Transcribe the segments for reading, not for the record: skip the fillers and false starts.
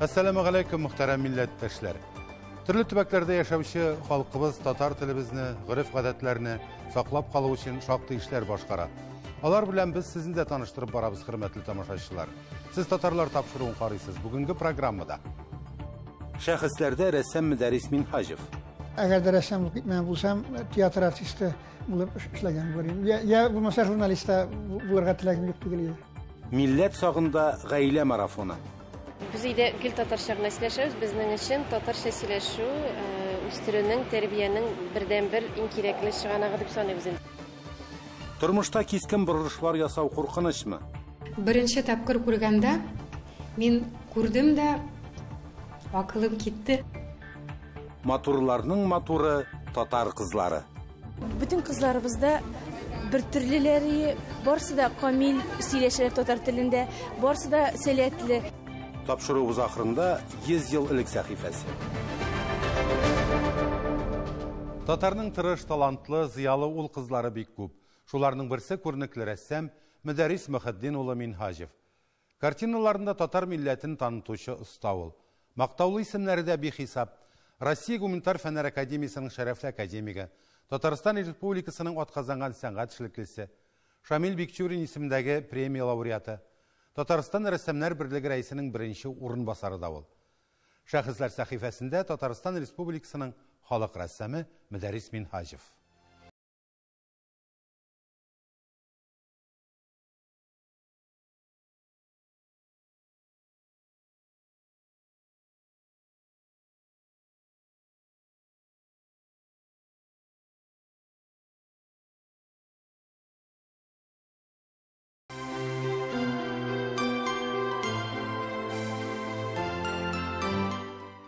Assalamu alaykum muhtaram milletteşler. Türlü tübäklerde yaşaучы halkыбыз татар телебезне, гырыф-гадәтләрне саклап калу өчен шактый эшләр башкара. Алар белән без сезне дә таныштырып барабыз, хөрмәтле тамашачылар. Сез татарлар тапшыруын карыйсыз. Бүгенге программада шәхесләрдә рәссам Мөдәррис Минхажев. Әгәр дә рәссамлык итмәгән булсам, театр артисты булып эшләгән булырмын. Я булмаса журналистта булырга теләгем юк түгел. Милләт сагында гаилә марафоны. Biz de gil tatarşağına сөйләшәбез, безнең өчен татарча сөйләшү, үстерүнең, тәрбиянең бердән-бер иң кирәкле чыганагы дип саныйбыз. Тормышта кискен борылышлар ясау куркынычмы? Беренче тапкыр күргәндә мин күрдем дә акылым китте. Матурларның матуры татар кызлары. Bütün kızlarыбызда bir türlüleri, barысы да камил сөйләшәләр татар телендә, барысы да сәләтле. Тапшыруыбыз ахырында 100 ел элек сәхифәсе. Татарның тырыш, талантлы, зыялы ул кызлары бик күп. Шуларның берсе күренекле рәссам Мөдәррис Мөхәддин улы Минхажев. Картиналарында татар милләтен танытучы оста ул. Мактаулы исемнәре дә бихисап. Россия гуманитар фәннәр академиясының шәрәфле академигы, Татарстан Республикасының атказанган сәнгать эшлеклесе, Шамил Бикчурин исемендәге премия лауреаты, Татарстан рәссамнар берлеге рәисенең беренче урынбасары да ул. Шәхесләр сәхифәсендә Татарстан Республикасының халык рәссамы Мөдәррис Минхажев.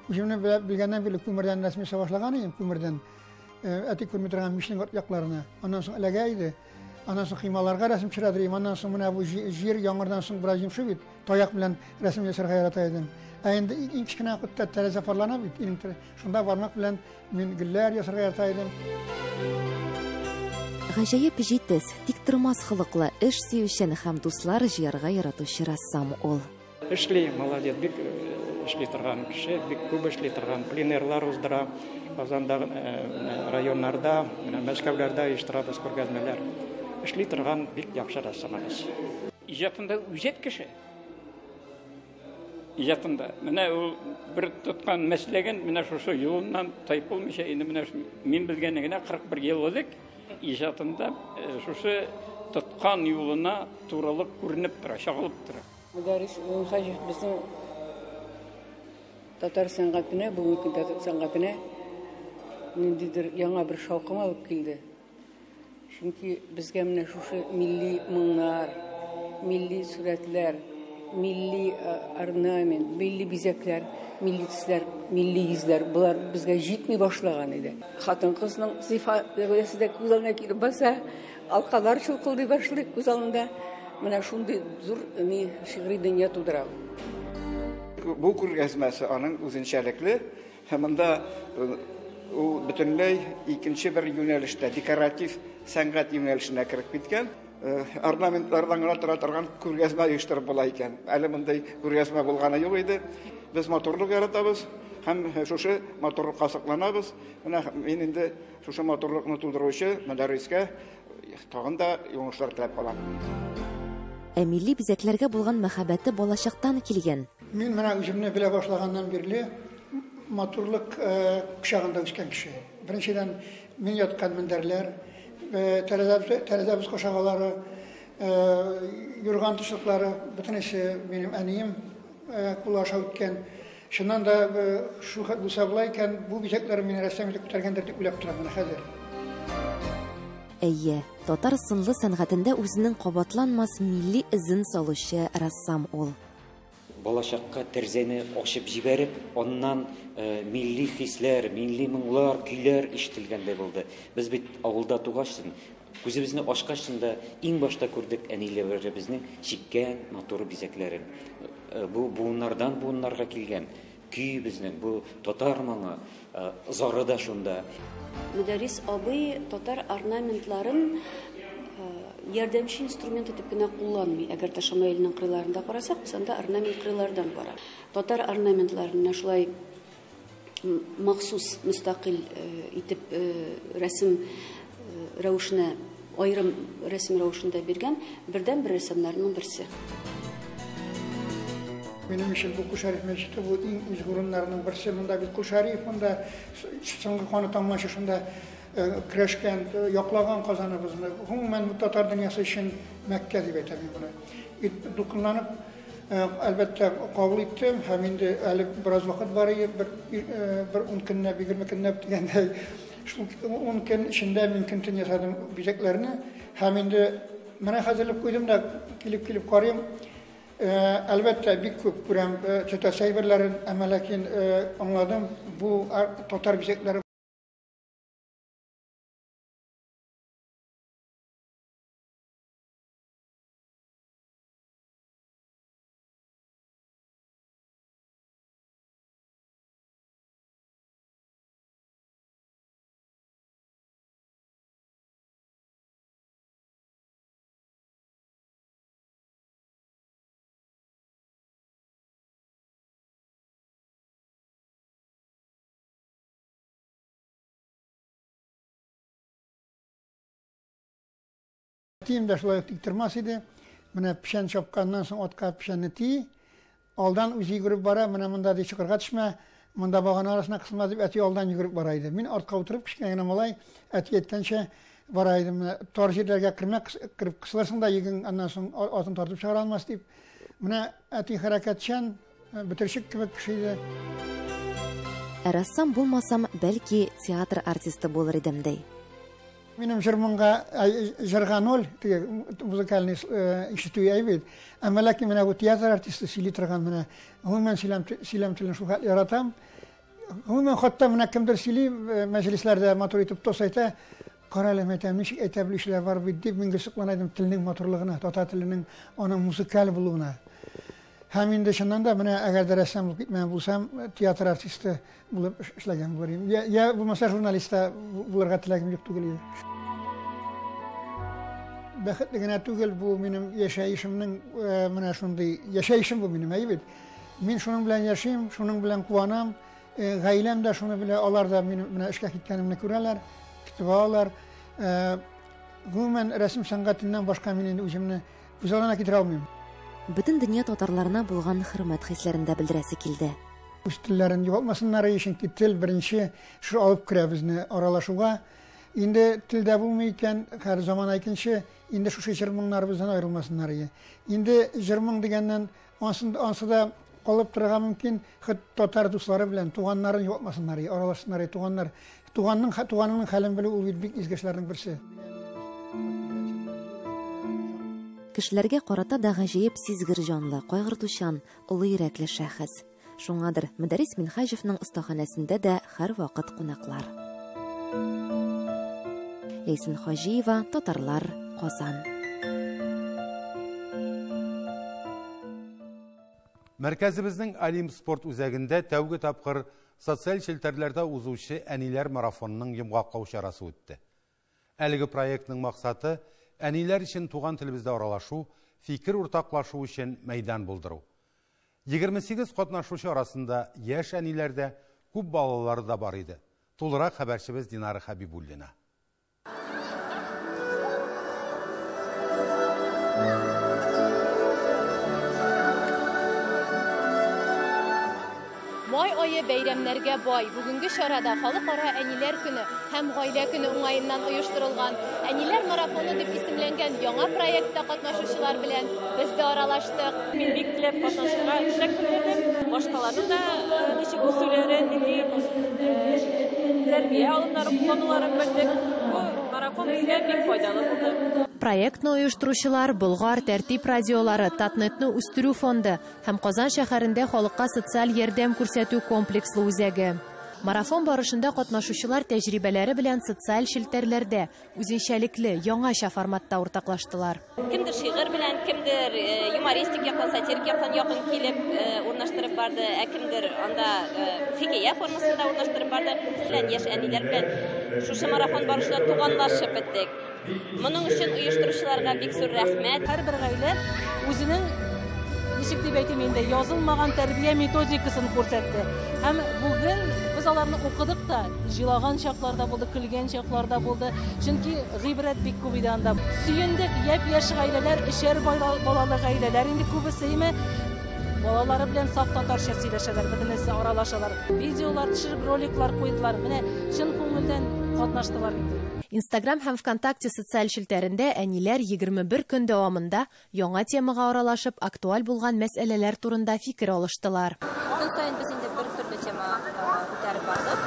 Үземне белгәннән бирле күмердән рәсми савашлаган идем, күмердән. Әти күрми торган мишнең якларына. Аннан соң эләгә иде. Аннан соң кыймаларга рәсем чырадырым. Аннан соң менә бу җир яңгырдан соң бераз йомшый бит. Таяк белән рәсем ясарга ярата идем. Инде иң кичкенә вакытта тәрәзә фарлана бит. Шунда бармак белән мин гөлләр ясарга ярата идем. Гаҗәеп җитез, тиктормас хылыклы, эш сөючән һәм дуслар җыярга яратучы рәссам ул. Эшли, молодец, бик эшли торган кеше, бик күп эшли торган, пленерлар уздыра, Казанда районнарда, Мәскәүләрдә оештырабыз күргәзмәләр. Эшли торган бик яхшы рәссамыбыз. Иҗатында үҗәт кеше. Иҗатында. Менә ул бер тоткан мәсләген, менә шушы юлыннан тайып булмыйча, инде менә мин белгәнне генә 41 ел элек иҗатында шушы тоткан юлына турылык күренеп тора, чагылып тора. Мөдәррис Минхажев безнең татар сәнгатенә, бүгенге татар сәнгатенә ниндидер яңа бер шаукым алып килде. Чөнки безгә менә шушы милли моңнар, милли сурәтләр, милли орнамент, милли бизәкләр, милли төсләр, милли йөзләр булар безгә җитми башлаган иде. Хатын-кызның сыйфаты дә күз алдына килеп баса, алкалар чулкылдый башлый күз алдында. Менә шундый зур шигъри дөнья тудыра. Бу күргәзмәсе аның үзенчәлекле, һәм монда ул бөтенләй икенче бер юнәлештә, декоратив сәнгать юнәлешенә кереп киткән. Орнаментлардан гына тора торган күргәзмә оештырып була икән. Әле мондай күргәзмә булганы юк иде. Без матурлык яратабыз һәм шушы матурлыкка сакланабыз. Менә мин инде шушы матурлыкны тудыручы Мөдәррискә тагын да уңышлар теләп калам. Милли бизәкләргә булган мәхәббәте балачактан килгән. Мин менә үземне белә башлаганнан бирле матурлык кушагында үскән кеше. Беренчедән мин яткан мендәрләр, тәрәзәбез кушагалары, юрган тышлыклары, бөтенесе минем әнием кулаша үткән. Шуннан да шу булса була икән, бу бизәкләр мине рәссам итеп күтәргәндер дип уйлап торам менә хәзер. Әйе, татар сынлы сәнгатендә үзенең кабатланмас милли изен салучы рәссам ул. Балачакка тәрзәне ачып җибәреп, аннан милли хисләр, милли моңлар, көйләр ишетелгәндәй булды. Без бит авылда тугашсын, күзебезне ачкачында иң башта күрдек әниләребезнең чиккән матур бизәкләрен. Бу буыннарга килгән. Көй безнең бу татар моңы, зары да шунда. Мөдәррис абый татар орнаментларын ярдәмче инструмент итеп кенә кулланмый. Әгәр ташыма иленең кырыйларында карасак, без анда орнамент кырыйлардан бара. Татар орнаментларына шулай махсус мустақил итеп рәсем рәвешенә, аерым рәсем рәвешендә биргән бердән-бер рәсемнәрнең берсе. Benim için bu Kuşarif Meclisi bu ilk gururlarının birisi. Bunda bir Kuşarif, bunda soğuk konu tamamlaşışında kreşken, yoklagan kazanımızını. Umumen bu Tatar dünyası için Mekke diye tabii bunu. Dokunlanıp elbette kabul ettim. Hem de biraz vakit var ya, bir 10 günde, bir 20 günde bittiğinde şu 10 gün içinde mümkün yaşadım bileceklerini. Hem de bana hazırlık koydum da gelip karayım. Elbette bir küp kuram çete sayverlerin ama lakin anladım bu Tatar bilecekleri. Timde şöyle tiktirmez idi. Mene pişen çapkandan sonra otka pişeni ti. Aldan uzi yürüp bara, mene mında de çıkırga düşme. Mında bağın arasına kısılmaz deyip eti aldan yürüp baraydı. Min artka oturup kişkene malay eti yetkençe baraydı. Torşilerge kırıp kısılırsın da yigin ondan sonra atın tartıp çağırılmaz deyip. Mene eti hareketçen bitirşik gibi kişiydi. Rəssam bulmasam belki teatr artisti bolur idim dey. Benim Jerman'a Jerganol, müzikalni işitiyor evet. Ama lakin ben bu tiyatro artisti silitregan bana. Hemen silam tilin şu yaratam. Hemen hatta ben kimdir sili meclislerde motor itip tosayta karalemete etablişler var bir dip mingilsiklanaydım tilinin motorluğuna, Tatar tilinin ona müzikal buluğuna. Hemen de şundan da bana eğer de ressamlık gitmeyen bulsam tiyatro artisti bulup işlegen bulayım. Ya bu mesela jurnalista bularga tilagim yoktu geliyor. Baxtligana tugel bu benim yaşayışımın mana şunday yaşayışım bu benim evet. Men şunun bilen yaşayım, şunun bilen kuvanam. Gailem de şunu bile alar da benim işga gitkenimni ko'ralar, kitabalar. Gumuman resim sanatından başka menin özümni güzelana ketire almayım. Bütün dünya tatarlarına bulgan hürmet hislerinde bildiresi kildi. Üstillerin yo'qolmasınlar için ki til birinchi şu alıp kirabizne aralaşuğa. Indi tilde bulmayken her zaman aykinchi indi şu şirminglar bizden ayrılmasınlar. Indi jirming degenden ansıda kalıp turgan mümkün Tatar dostları bilen tuğanların yo'qolmasınlar, aralaşsınlar, tuğanının halin bile ul bik izgeçlerinin birisi. Кешеләргә карата да гаҗәеп сизгер җанлы, кайгыртучан, олы йөрәкле шәхес. Шуңадыр Мөдәррис Минһаҗевның остаханәсендә дә һәр вакыт кунаклар. Лейсин Хаҗиева, Татарлар, Казан. Мәркәзебезнең Алим спорт үзәгендә тәүге тапкыр социаль челтәрләрдә узучы әниләр марафонының йомгаклау чарасы үтте. Әлеге проектның максаты әниләр өчен туган телебездә аралашу, фикер уртаклашу өчен мәйдан булдыру. 28 катнашучы арасында яшь әниләрдә күп балалары да бар иде. Тулырак хәбәрчебез Динара Хәбибуллина. Май айы бәйрәмнәргә бай. Бүгенге чарада халыкара әниләр көне һәм гаилә көне уңаеннан оештырылган әниләр марафоны дип исемләнгән яңа проектта катнашучылар белән без дә аралаштык. Мин бик теләп катнашырга теләдем. Башкаларның да ничек үсүләрен, тәрбия алымнары куллануларын белдек. Бу марафон безгә бик файдалы булды. Проектны оештыручылар Болгар тәртип радиолары, Татнетны үстерү фонды һәм Казан шәһәрендә халыкка социаль ярдәм күрсәтү комплекслы үзәге. Марафон барышында катнашучылар тәҗрибәләре белән социаль челтәрләрдә үзенчәлекле яңаша форматта уртаклаштылар. Кемдер шигырь белән, кемдер юмористик яктан, сатирик яктан якын килеп урнаштырып барды, кемдер анда хикәя формасында урнаштырып барды. Яшь әниләр белән шушы марафон барышында туганлашып беттек. Моның өчен оештыручыларга бик зур рәхмәт. Һәрбер гаилә үзенең ничек дип әйтим инде, язылмаган тәрбия методикасын күрсәтте. Һәм бүген без аларны укыдык та, җылаган чакларда булды, көлгән чакларда булды. Чөнки гыйбрәт бик күп иде анда. Сөендек, япь-яшь гаиләләр, эшәр балалы гаиләләр инде күбесе балалары белән саф татарча сөйләшәләр, бөтенесе аралашалар. Видеолар төшереп, роликлар куйдылар. Менә чын күңелдән катнаштылар инде. Инстаграм һәм ВКонтакте социаль шелтәрендә әниләр 21 көн дәвамында яңа темага аралашып, актуаль булган мәсьәләләр турында фикер алыштылар. Көн саен без инде бер төрле тема күтәреп бардык.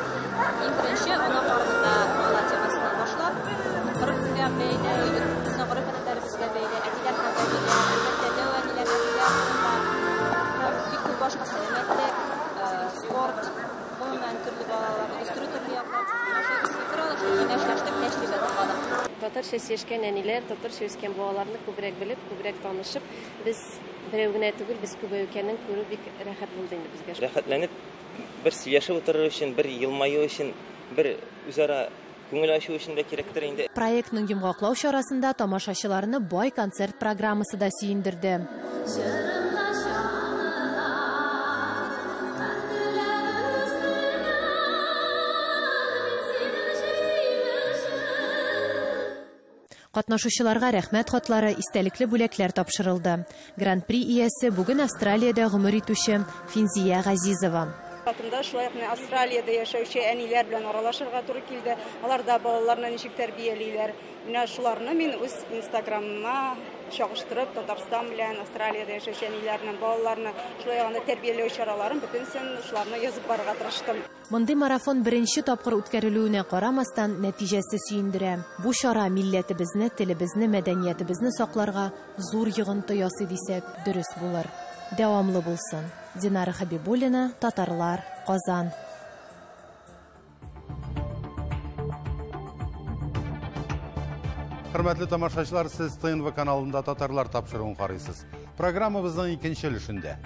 Иң беренче ана карнында бала темасына башлап, 40 көнгә бәйле, безнең гореф-гадәтләребезгә бәйле, әтиләр һәм әниләр бик күп башка сәламәтлек, спорт, гомумән төрле балаларны үстерү төрле яклар. Татарча сөйләшкән әниләр, татарча үскән балаларны күбрәк белеп, күбрәк танышып, без берәү генә түгел, без күбәү икәнен күрү бик рәхәт булды инде безгә. Рәхәтләнеп, бер сөйләшеп утырыр өчен, бер елмаю өчен, бер үзара күңел ачу өчен дә кирәктер инде. Проектның йомгаклау чарасында тамашачыларны бай концерт программасы да сөендерде. Катнашучыларга рәхмәт хатлары, истәлекле бүләкләр тапшырылды. Гран-при иясе бүген Австралиядә гомер итүче Финзия Газизова. Шулай ук Австралиядә яшәүче әниләр белән аралашырга туры килде. Алар да балаларны ничек тәрбиялиләр. Менә шуларны мин үз Инстаграмыма чагыштырып, Татарстан белән Австралиядә яшәүче әниләрнең балаларны шулай гына тәрбияләү чараларын бөтенсен шуларны язып барырга тырыштым. Мондый марафон беренче тапкыр үткәрелүенә карамастан нәтиҗәсе сөендерә. Бу чара милләтебезне, телебезне, мәдәниятебезне сакларга зур йогынты ясый дисәк дөрес булыр. Дәвамлы булсын. Динара Хабибуллина, Татарлар, Казан. Хөрмәтле тамашачылар, сез ТНВ каналында Татарлар тапшыруын карыйсыз. Программабызның икенче өлешендә.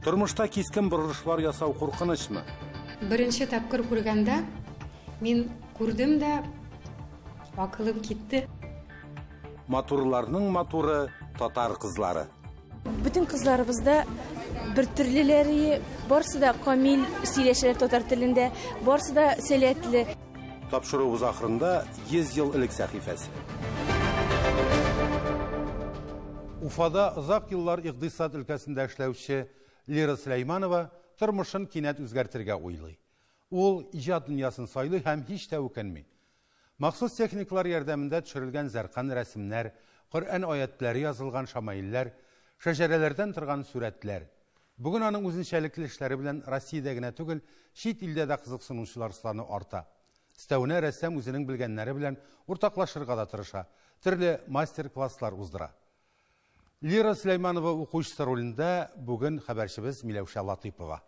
Тормышта кискен борылышлар ясау куркынычмы? Беренче тапкыр күргәндә мин күрдем дә акылым китте. Матурларның матуры татар кызлары. Bütün kızlarımızda bir türlüleri, barысы да камил сөйләшәләр татар телендә, барысы да сәләтле. Тапшыруыбыз ахырында 100 ел элек сәхифәсе. Уфада озак еллар икътисад өлкәсендә эшләүче Лира Сөләйманова тормышын кинәт үзгәртергә уйлый. Ул иҗат дөньясын сайлый һәм һич тә үкенми. Махсус техниклар ярдәмендә төшерелгән зәркан рәсемнәр, Коръән аятлары язылган шамаилләр, шәҗәрәләрдән торган сүрәтләр. Бүген аның үзенчәлекле эшләре белән Россиядә генә түгел, чит илдә дә кызыксынучылар саны арта. Стәүнә рәссам үзенең белгәннәре белән уртаклашырга да тырыша, төрле мастер-класслар уздыра. Лира Сөләйманова укучысы ролендә бүген хәбәрчебез Миләүшә Латыйпова.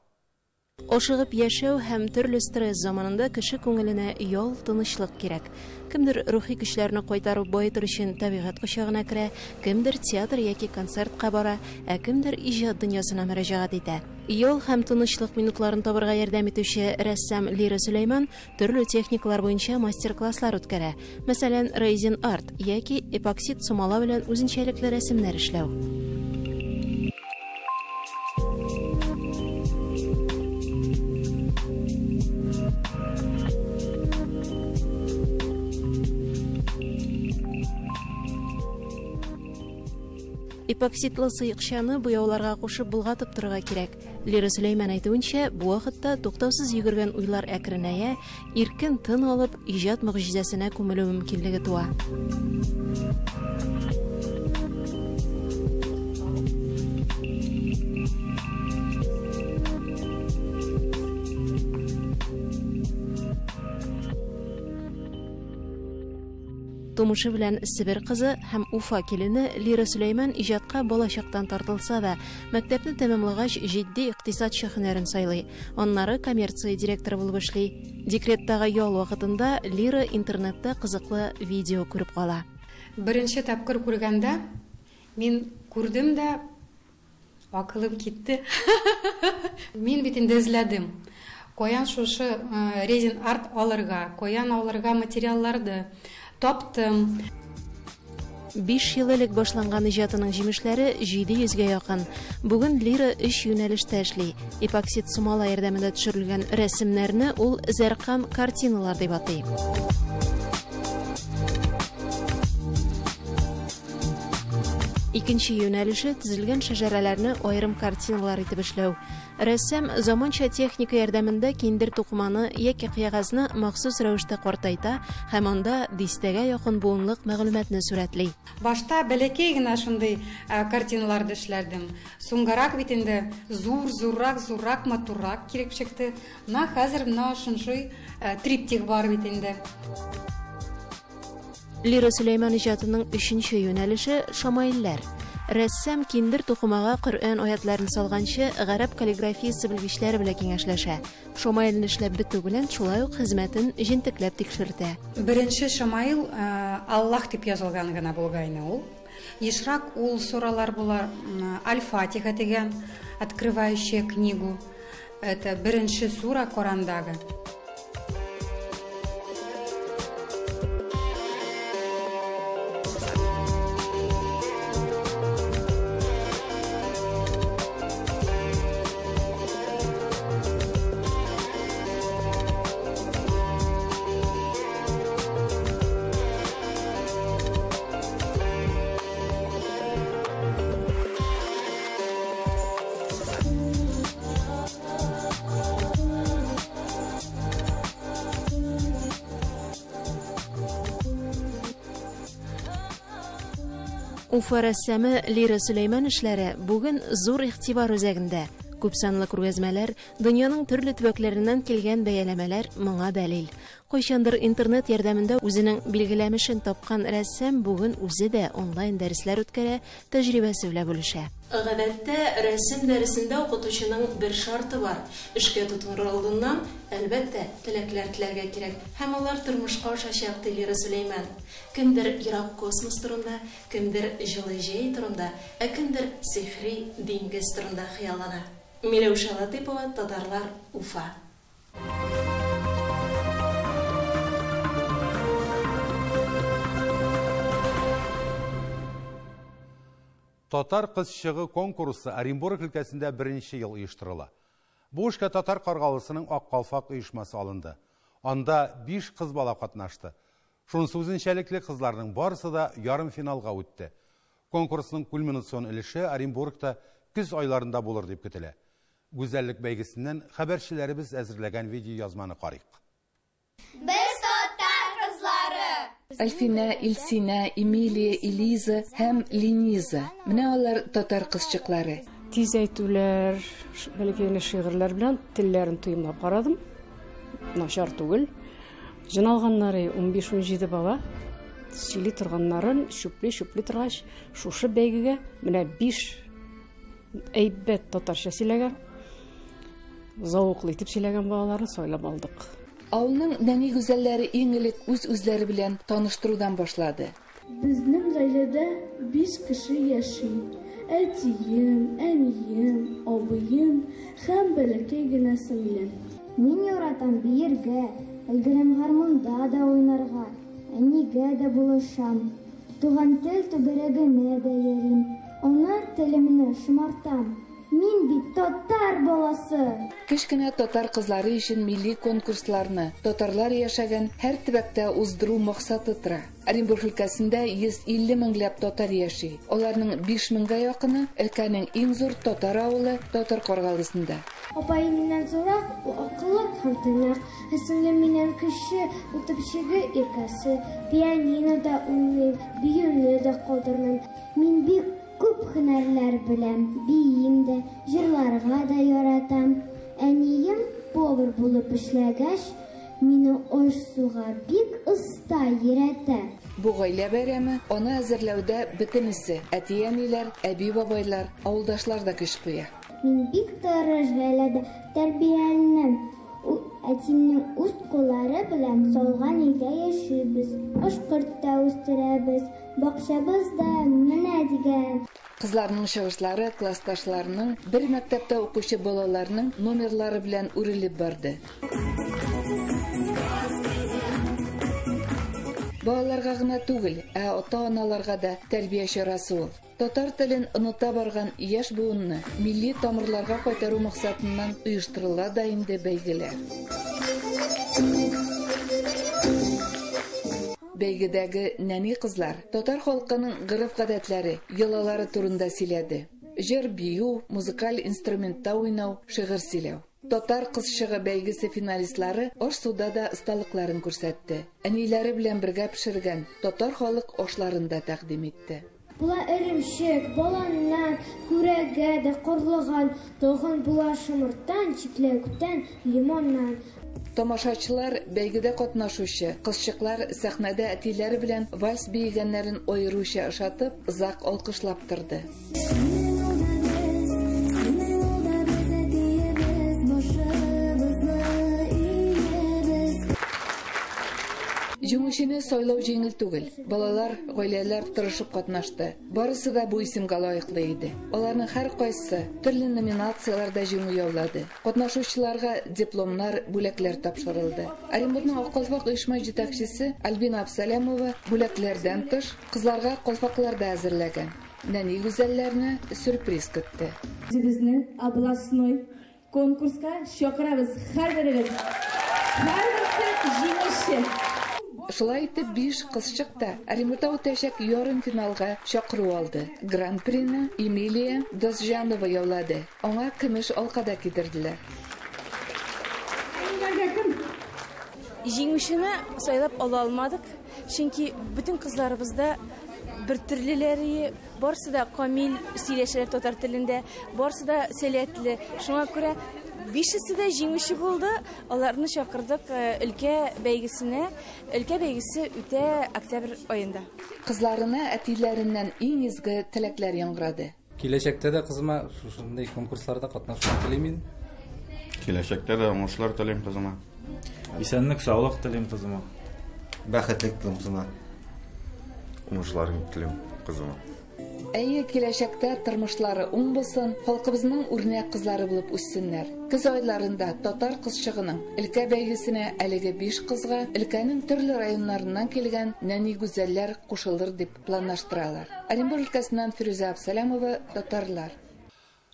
Ашыгып яшәү һәм төрле стресс заманында кеше күңеленә ял, тынычлык кирәк. Кемдер рухи көчләрне кайтарып баетыр өчен табигать кочагына керә, кемдер театр яки концертка бара, ә кемдер иҗат дөньясына мөрәҗәгать итә. Ял һәм тынычлык минутларын табырга ярдәм итүче рәссам Лира Сөләйман төрле техникалар буенча мастер-класслар үткәрә. Мәсәлән, резин арт яки эпоксид сумала белән үзенчәлекле рәсемнәр эшләү. Эпоксидлы сыйыкчаны буяуларга кушып булгатып торырга кирәк. Лира Сөләйман әйтүенчә, бу вакытта туктаусыз йөгергән уйлар әкренәя, иркен тын алып, иҗат мөгъҗизәсенә күмелү мөмкинлеге туа. Тумышы белән Сибир кызы һәм Уфа килене Лира Сөләйман иҗатка балачактан тартылса да, мәктәпне тәмамлагач җитди икътисадчы һөнәрен сайлый. Аннары коммерция директоры булып эшли. Декреттагы ял вакытында Лира интернетта кызыклы видео күреп кала. Беренче тапкыр күргәндә мин күрдем дә акылым китте. Мин бит инде эзләдем. Каян шушы резин арт алырга, каян алырга материалларды, таптым. 5 ел элек башланган иҗатының җимешләре 700-гә якын. Бүген Лира 3 юнәлештә эшли. Эпоксид сумала ярдәмендә төшерелгән рәсемнәрне ул зәркан картиналар дип атый. Икенче юнәлеше төзелгән шәҗәрәләрне аерым картиналар итеп эшләү. Рәссам заманча техника ярдәмендә киндер тукманы яки кыягазны махсус рәвештә картайта һәм анда дистәгә якын буынлык мәгълүматны сурәтли. Башта бәләкәй генә шундый картиналарды эшләрдем. Соңгарак бит инде зуррак, матуррак кирәк чыкты. Хәзер шуншый триптих бар бит инде. Лира Сөләйман иҗатының 3нче юнәлеше шамаилләр. Рәссам киндер тукымага Коръән аятларын салганчы гарәп каллиграфиясе белгечләре белән киңәшләшә. Шамаилне эшләп бетү белән шулай ук хезмәтен җентекләп тикшертә. Беренче шамаил Аллаһ дип язылган гына булгайны ул. Ешрак ул суралар булар Аль-Фатиха дигән открывающая книгу. Это беренче сура Корандагы. Уфа рәссамы Лира Сөләйман эшләре бүген зур игътибар үзәгендә. Күпсанлы күргәзмәләр, дөньяның төрле төбәкләреннән килгән бәяләмәләр моңа дәлил. Кайчандыр интернет ярдәмендә үзенең билгеләмешен тапкан рәссам бүген үзе дә онлайн дәресләр үткәрә, тәҗрибәсе белән бүлешә. Гадәттә, рәсем дәресендә укытучының бер шарты бар. Эшкә тотыныр алдыннан, әлбәттә, теләкләр теләргә кирәк. Һәм алар тормышка ашачак Лира Сөләйман. Кемдер ерак космос турында, кемдер җылы җәй турында, кемдер сихри диңгез турында хыяллана. Миләүшә Латыйпова, Татарлар, Уфа. Татар кызчыгы конкурсы Оренбург өлкәсендә 1нче ел оештырыла. Бу эшкә татар каргалысының Ак калфак оешмасы алынды. Анда 5 кыз бала катнашты. Шунысы үзенчәлекле кызларның барысы да ярым финалга үтте. Конкурсның кульминацион өлеше Оренбургта көз айларында булыр дип көтелә. Гүзәллек бәйгесеннән хәбәрчеләребез әзерләгән видео язманы карыйк. Без татар кызлары! Альфина, Илсина, Эмилия, Элиза һәм Лениза. Менә алар татар кызчыклары. Тиз әйтүләр, бәләкәй шигырьләр белән телләрен тыймлап карадым. Начар түгел. Җыналганнары 15-17 бала. Сөйли торганнарын шүпле торгач, шушы бәйгегә менә 5 әйбәт татарча сөйләгән, зауыклы итеп сөйләгән балаларын сайлап алдык. Авылның нәни гүзәлләре иң элек үз-үзләре белән таныштырудан башлады. Безнең гаиләдә 5 кеше яши. Әтием, әнием, абыем һәм бәләкәй генә сеңлем. Мин яратам биергә, өлгерәм гармунда да уйнарга, әнигә дә булышам. Туган тел түгәрәгенә дә йөрим. Ана телемне шомартам. Мин бит татар баласы. Кечкенә татар кызлары өчен милли конкурсларны татарлар яшәгән һәр төбәктә уздыру максаты тора. Оренбург өлкәсендә 150 меңләп татар яши. Аларның 5 меңгә якыны өлкәнең иң зур татар авылы Татар Каргалысында. Апай миннән зурак, акыллы һәм тыйнак. Сеңлем миннән кече, ул төпчеге иркәсе. Пианинода уйный, биюне дә калдырмын. Мин бик күп һөнәрләр беләм, биим дә, җырларга да яратам. Әнием повар булып эшләгәч, мине аш-суга бик оста өйрәтә. Бу гаилә бәйрәме аны әзерләүдә бөтенесе, әти-әниләр, әби-бабайлар, авылдашлар да көч куя. Мин бик тырыш гаиләдә тәрбияләнәм. Әтимнең үз куллары белән салган өйдә яшибез. Ашкортта үстерәбез. Бакчабызда менә дигән. Кызларның чыгышлары классташларының бер мәктәптә укучы балаларның номерлары белән үрелеп барды. балаларга гына түгел, ата-аналарга да тәрбия чарасы ул. Татар телен оныта барган яшь буынны милли тамырларга кайтару максатыннан оештырыла да инде бәйгеләр. Бәйгедәге нәни кызлар татар халкының гырыф-гадәтләре, йолалары турында сөйләде. Җыр бию, музыкаль инструментта уйнау, шигырь сөйләү. Татар кызчыгы бәйгесе финалистлары аш суда да осталыкларын күрсәтте. Әниләре белән бергә пешергән татар халык ашларын да тәкъдим итте. Була эремшек, баланнан, күрәгә дә карлыган, тагын була шымырттан, чикләктән, лимоннан. Тамашачылар, бәйгедә катнашучы кызчыклар сәхнәдә әтиләре белән вальс биегәннәрен аеруча ошатып, озак алкышлап торды. Җиңүчене сайлау җиңел түгел. Балалар, гаиләләр тырышып катнашты. Барысы да бу исемгә лаеклы иде. Аларның һәр кайсы төрле номинацияләрдә җиңү яулады. Катнашучыларга дипломнар, бүләкләр тапшырылды. Оренбургның Аккалфак оешма җитәкчесе Альбина Абсалямова бүләкләрдән тыш кызларга калфаклар да әзерләгән. Нәни гүзәлләрне сюрприз көтте. Безнең областной конкурска чакырабыз. Һәрберегез. Һәрберсе җиңүче. Шулай итеп 5 кызчык та Оренбургта үтәчәк ярым финалга чакыру алды. Гран-прины Эмилия Дозжанова яулады. Аңа көмеш алкада китерделәр. Җиңүчене сайлап ала алмадык, чөнки бүтән кызларыбызда бер төрлеләре, барысы да камил сөйләшәләр татар телендә, барысы да сәләтле. Шуңа күрә 5-се дә җиңүче булды. Аларны чакырдык өлкә бәйгесенә. Өлкә бәйгесе үтә октябрь аенда. Кызларына әтиләреннән иң изге теләкләр яңгырады. Киләчәктә дә кызыма шундай конкурсларда катнашырга телим. Киләчәктә дә уңышлар телим кызыма. Исәнлек, саулык телим кызыма. Бәхетлек телим кызыма. Уңышлар телим кызыма. Әйе, киләчәктә тормышлары уң булсын, халкыбызның үрнәк кызлары булып үссеннәр. Көз айларында татар кызчыгының өлкә бәйгесенә әлеге 5 кызга өлкәнең төрле районнарыннан килгән нәни гүзәлләр кушылыр дип планлаштыралар. Оренбург өлкәсеннән Фирүзә Абсалямова, татарлар.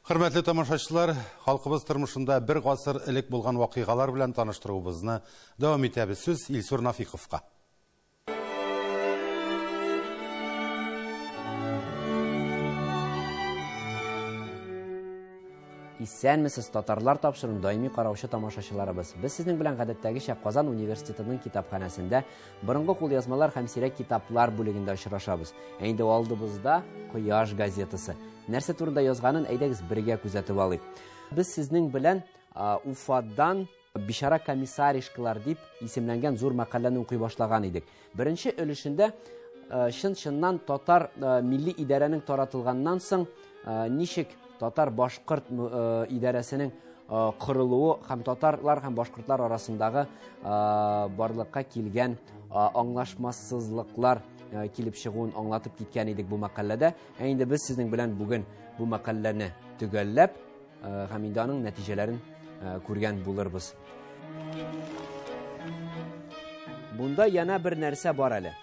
Хөрмәтле тамашачылар, халкыбыз тормышында бер гасыр элек булган вакыйгалар белән таныштыруыбызны дәвам итәбез. Сүз Илсур Нафиковка. Исәнмесез, татарлар тапшырын даими караучы тамашачыларыбыз. Без сезнең белән гадәттәгечә Казан университетының китапханәсендә борынгы кулъязмалар һәм сирәк китаплар бүлегендә очрашабыз. Инде алдыбызда Кояш газетасы. Нәрсә турында язганын әйдәгез бергә күзәтеп алыйк. Без сезнең белән Уфадан Бишара комиссаришкалар дип исемләнгән зур мәкаләне укый башлаган идек. Беренче өлешендә чын-чыннан татар милли идарәнең таратылганнан соң ничек татар башкорт идарәсенең кырылуы һәм татарлар һәм башкортлар арасындагы барлыкка килгән аңлашмассызлыклар килеп чыгуын аңлатып киткән идек бу мәкаләдә. Инде без сезнең белән бүген бу мәкаләне төгәлләп һәм инде аның нәтиҗәләрен күргән булырбыз. Бунда яна бер нәрсә бар әле.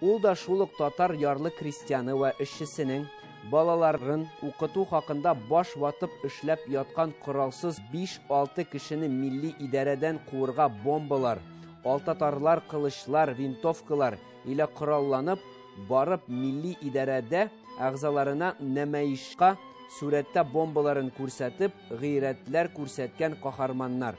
Ул да шул ук татар ярлы крестьяны ва эшчесенең балаларын укыту хакында баш ватып эшләп яткан коралсыз 5-6 кешене милли идарәдән куырга бомбалар, алтатарлар, кылычлар, винтовкалар илә коралланып барып милли идарәдә әгъзаларына нәмәешкә сүрәттә бомбаларын күрсәтеп, гыйрәтләр күрсәткән каһарманнар.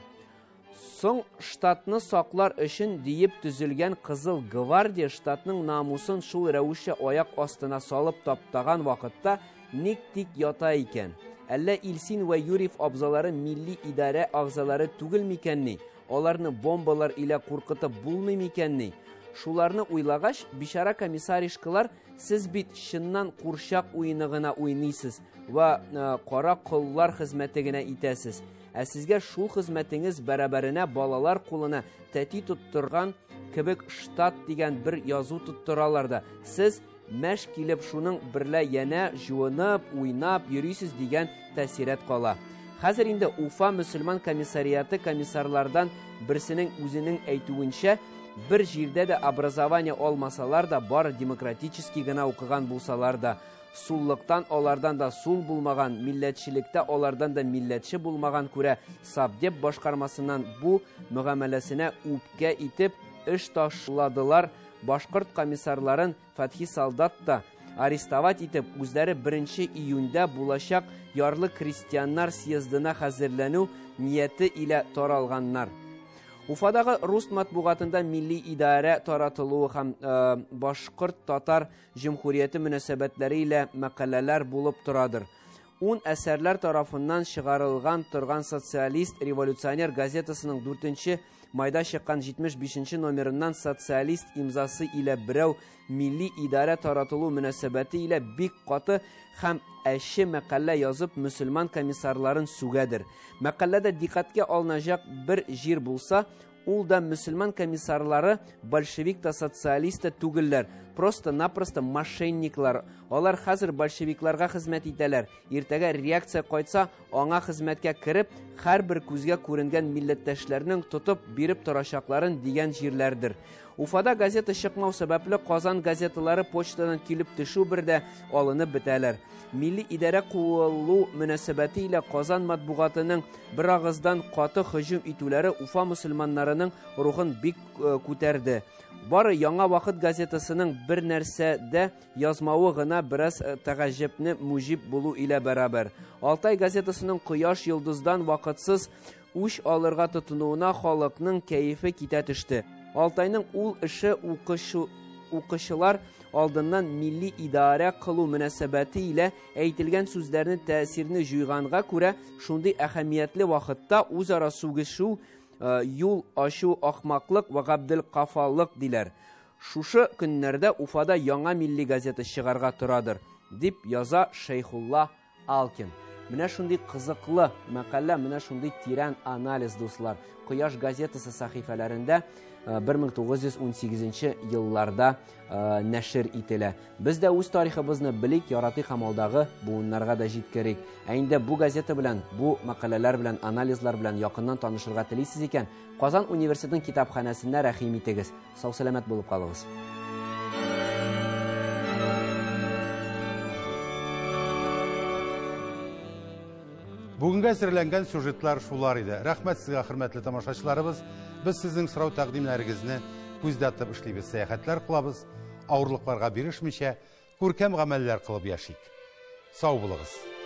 Соң штатны саклар өчен диеп төзелгән Кызыл гвардия штатның намусын шул рәвешчә аяк астына салып таптаган вакытта ник тик ята икән? Әллә Илсин ва Юрьев абзалары милли идарә агзалары түгел микәнни? Аларны бомбалар илә куркытып булмый микәнни? Шуларны уйлагач, Бишара комиссаришкалар, сез бит чыннан курчак уйны гына уйныйсыз ва кара кыллар хезмәте генә итәсез. Ә сезгә шул хезмәтеңез бәрабәренә балалар кулына тәти тоттырган кебек штат дигән бер язу тоттыралар да. Сез мәш килеп шуның берлә янә җуынып, уйнап йөрисез дигән тәсирәт кала. Хәзер инде Уфа мөселман комиссариаты комиссарлардан берсенең үзенең әйтүенчә, Бір жерде де образование олмасалар да, бар демократический гына оқыған булсалар да, суллыктан олардан да сул булмаган, милләтчелектә олардан да милләтче булмаган күрә, Сабдеп башкармасыннан бу мөгамәләсенә үпкә итеп эш ташладылар. Башкорт комиссарларын Фатхи Солдат да арестовать итеп, үзләре 1 июньдә булачак ярлы крестьяннар съездына хәзерләнү нияте илә таралганнар. Уфадагы рус матбугатында милли идарә таратылуы һәм башкорт татар җөмһүрияте мөнәсәбәтләре илә мәкаләләр булып торадыр. 10 әсәрләр тарафыннан чыгарылган торган социалист революционер газетасының 4 майда чыккан 75 номерыннан социалист имзасы илә берәү милли идарә таратылу мөнәсәбәте илә бик каты һәм әше мәкалә язып мөселман комиссарларын сүгәдер. Мәкаләдә диккәткә алынacak бер җир булса, ул да мөселман комиссарлары большевик та социалист түгелләр, просто-напросто мошенниклар. Алар хәзер большевикларга хезмәт итәләр. Иртәгә реакция кайтса, аңа хезмәткә кереп, һәрбер күзгә күренгән милләттәшләрнең тотып биреп торачакларын дигән җирләрдер. Уфада газета чыкмау сәбәпле Казан газеталары почтадан килеп төшү бердә алынып бетәләр. Милли идарә куылу мөнәсәбәте илә Казан матбугатының бер агыздан каты һөҗүм итүләре Уфа мөселманнарының рухын бик күтәрде. Бары Яңа вакыт газетасының бер нәрсәдә язмавы гына бераз тәгаҗәпне мужиб булу илә бәрабәр. Алтай газетасының Кояш йолдыздан вакытсыз үч алырга тотынуына халыкның кәефе китә төште. Алтайның ул эше укучылар алдыннан милли идарә кылу мөнәсәбәте илә әйтелгән сүзләрне тәэсирне җуйганга күрә, шундый әһәмиятле вакытта үзара сугышу, юл ашу ахмаклык ва габдел кафалык диләр. Шушы көннәрдә Уфада яңа милли газета чыгарга торадыр, дип яза Шейхулла Алкин. Менә шундый кызыклы мәкалә, менә шундый тирән анализ, дуслар, Кояш газетасы сәхифәләрендә 1918 елларда нәшер ителә. Без дә үз тарихыбызны белик, яратыйк һәм алдагы буыннарга да җиткерик. Ә инде бу газета белән, бу мәкаләләр белән, анализлар белән якыннан танышырга телисез икән, Казан университетының китапханәсендә рәхим итегез. Сау-сәламәт булып калыгыз. Бүгінгі әзірләнгән сюжетлар шулар иде. Рәхмәт сезгә, хөрмәтле тамашачыларыбыз. Без сезнең сорау тәкъдимнәрегезне күздә тотып эшлибез, сәяхәтләр кылабыз, авырлыкларга бирешмичә, күркәм гамәлләр кылып яшик. Сау булыгыз.